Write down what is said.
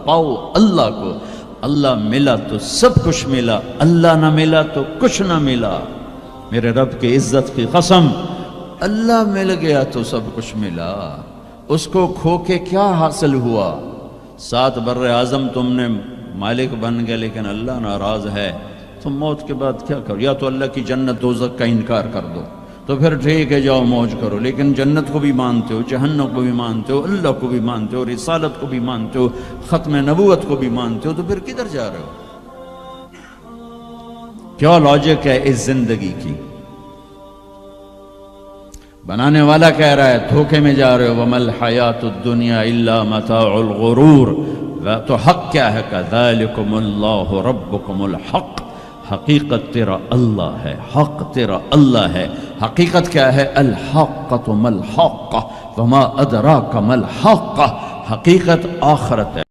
پاؤ اللہ کو. اللہ ملا تو سب کچھ ملا، اللہ نہ ملا تو کچھ نہ ملا. میرے رب کی عزت کی قسم، اللہ مل گیا تو سب کچھ ملا. اس کو کھو کے کیا حاصل ہوا؟ 7 بر اعظم تم نے مالک بن گئے، لیکن اللہ ناراض ہے. تم موت کے بعد کیا کرو؟ یا تو اللہ کی جنت دوزخ کا انکار کر دو تو پھر ٹھیک ہے جاؤ موج کرو، لیکن جنت کو بھی مانتے ہو، جہنم کو بھی مانتے ہو، اللہ کو بھی مانتے ہو، رسالت کو بھی مانتے ہو، ختم نبوت کو بھی مانتے ہو، تو پھر کدھر جا رہے ہو؟ کیا لاجک ہے اس زندگی کی؟ بنانے والا کہہ رہا ہے دھوکے میں جا رہے ہو. وَمَا الْحَيَاةُ الدُّنْيَا إِلَّا مَتَاعُ الْغُرُورِ. تو حق کیا ہے؟ كَذَلِكُمُ اللَّهُ رَبُّكُمُ الْحَقِّ. حقیقت تیرا اللہ ہے، حق تیرا اللہ ہے. حقیقت کیا ہے؟ الحقۃ ما الحق وما ادراک ما الحق. حقیقت آخرت ہے،